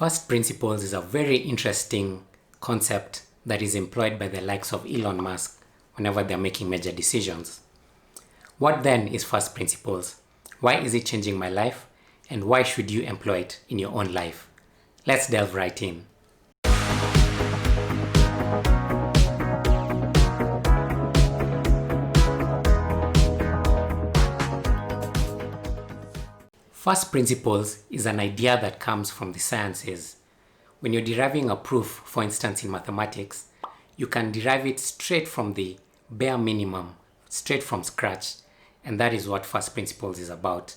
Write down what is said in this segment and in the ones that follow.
First principles is a very interesting concept that is employed by the likes of Elon Musk whenever they're making major decisions. What then is first principles? Why is it changing my life? And why should you employ it in your own life? Let's delve right in. First principles is an idea that comes from the sciences. When you're deriving a proof, for instance in mathematics, you can derive it straight from the bare minimum, straight from scratch, and that is what first principles is about.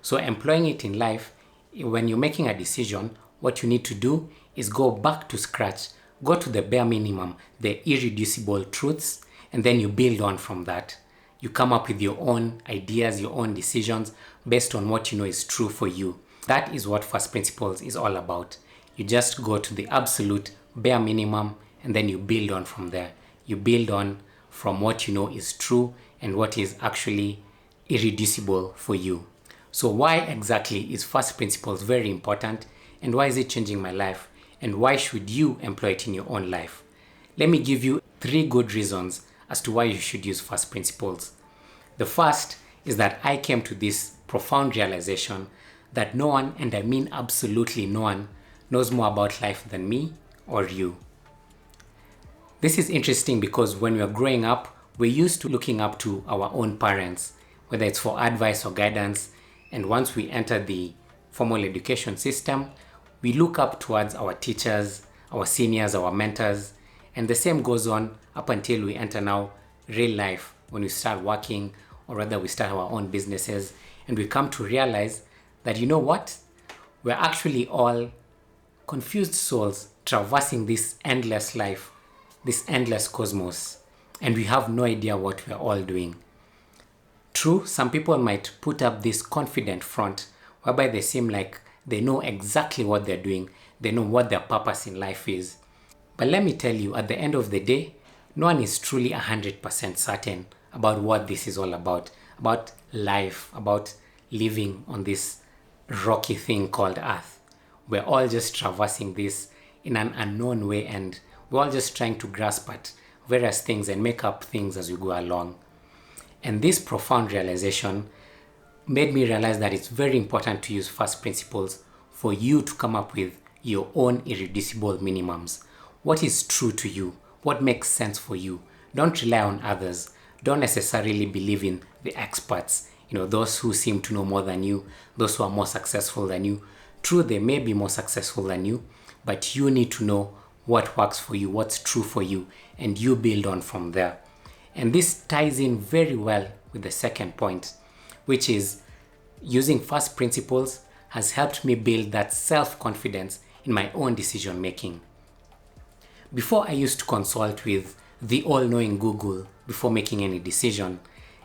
So employing it in life, when you're making a decision, what you need to do is go back to scratch, go to the bare minimum, the irreducible truths, and then you build on from that. You come up with your own ideas, your own decisions based on what you know is true for you. That is what first principles is all about. You just go to the absolute bare minimum and then you build on from there. You build on from what you know is true and what is actually irreducible for you. So why exactly is first principles very important, and why is it changing my life, and why should you employ it in your own life? Let me give you 3 good reasons as to why you should use first principles. The first is that I came to this profound realization that no one, and I mean absolutely no one, knows more about life than me or you. This is interesting because when we are growing up, we're used to looking up to our own parents, whether it's for advice or guidance, and once we enter the formal education system, we look up towards our teachers, our seniors, our mentors, and the same goes on up until we enter now real life, when we start working, or rather we start our own businesses, and we come to realize that, you know what, we're actually all confused souls traversing this endless life, this endless cosmos, and we have no idea what we're all doing. True, some people might put up this confident front whereby they seem like they know exactly what they're doing, they know what their purpose in life is. But let me tell you, at the end of the day, no one is truly 100% certain about what this is all about life, about living on this rocky thing called Earth. We're all just traversing this in an unknown way, and we're all just trying to grasp at various things and make up things as we go along. And this profound realization made me realize that it's very important to use first principles for you to come up with your own irreducible minimums. What is true to you? What makes sense for you? Don't rely on others. Don't necessarily believe in the experts, those who seem to know more than you, those who are more successful than you. True, they may be more successful than you, but you need to know what works for you, what's true for you, and you build on from there. And this ties in very well with the second point, which is using first principles has helped me build that self-confidence in my own decision making. Before, I used to consult with the all-knowing Google before making any decision,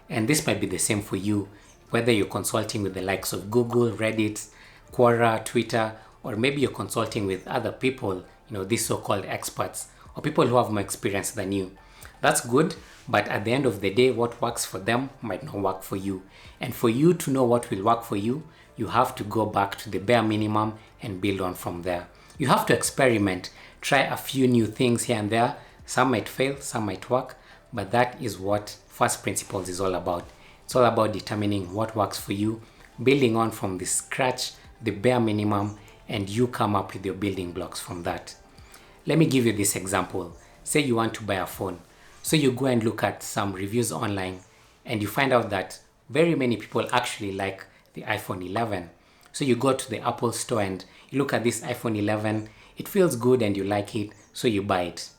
and this might be the same for you, whether you're consulting with the likes of Google, Reddit, Quora, Twitter, or maybe you're consulting with other people, these so-called experts, or people who have more experience than you. That's good, but at the end of the day, what works for them might not work for you. And for you to know what will work for you, you have to go back to the bare minimum and build on from there. You have to experiment, try a few new things here and there. Some might fail, some might work, but that is what first principles is all about. It's all about determining what works for you, building on from the scratch, the bare minimum, and you come up with your building blocks from that. Let me give you this example. Say you want to buy a phone. So you go and look at some reviews online and you find out that very many people actually like the iPhone 11. So you go to the Apple store and you look at this iPhone 11, it feels good and you like it, so you buy it.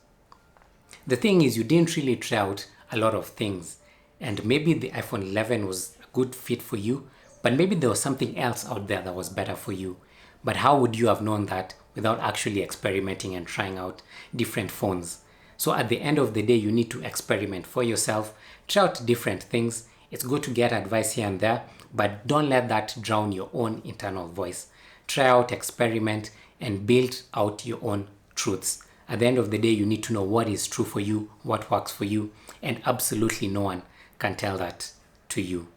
The thing is, you didn't really try out a lot of things, and maybe the iPhone 11 was a good fit for you, but maybe there was something else out there that was better for you. But how would you have known that without actually experimenting and trying out different phones? So at the end of the day, you need to experiment for yourself, try out different things. It's good to get advice here and there, but don't let that drown your own internal voice. Try out, experiment, and build out your own truths. At the end of the day, you need to know what is true for you, what works for you, and absolutely no one can tell that to you.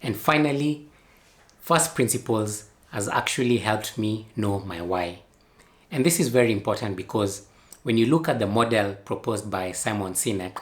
And finally, first principles has actually helped me know my why. And this is very important because when you look at the model proposed by Simon Sinek,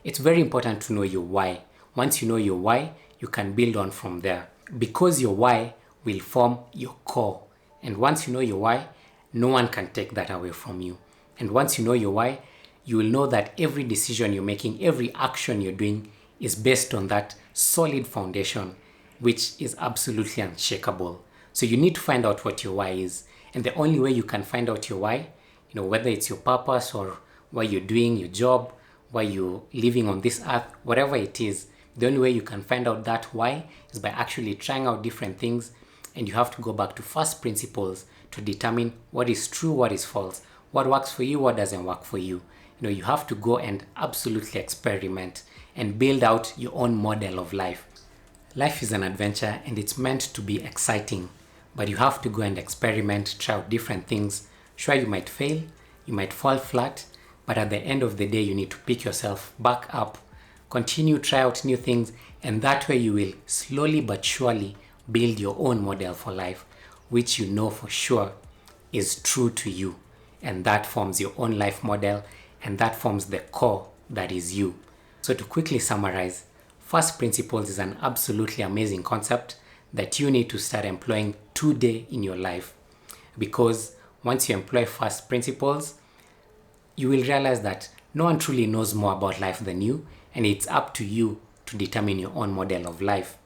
it's very important to know your why. Once you know your why, you can build on from there, because your why will form your core. And once you know your why, no one can take that away from you. And once you know your why, you will know that every decision you're making, every action you're doing is based on that solid foundation, which is absolutely unshakable. So you need to find out what your why is. And the only way you can find out your why, whether it's your purpose or why you're doing your job, why you're living on this earth, whatever it is, the only way you can find out that why is by actually trying out different things. And you have to go back to first principles to determine what is true, what is false, what works for you, what doesn't work for you. You have to go and absolutely experiment and build out your own model of life. Life is an adventure and it's meant to be exciting, but you have to go and experiment, try out different things. Sure, you might fail, you might fall flat, but at the end of the day, you need to pick yourself back up, continue, try out new things, and that way you will slowly but surely build your own model for life, which you know for sure is true to you. And that forms your own life model, and that forms the core that is you. So to quickly summarize, first principles is an absolutely amazing concept that you need to start employing today in your life. Because once you employ first principles, you will realize that no one truly knows more about life than you, and it's up to you to determine your own model of life.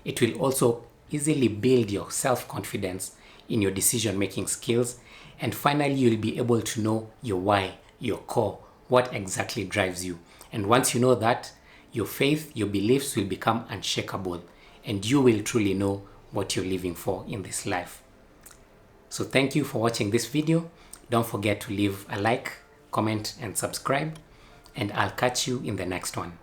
It will also easily build your self-confidence in your decision-making skills, and finally you'll be able to know your why, your core, what exactly drives you. And once you know that, your faith, your beliefs will become unshakable, and you will truly know what you're living for in this life. So thank you for watching this video. Don't forget to leave a like, comment, and subscribe, and I'll catch you in the next one.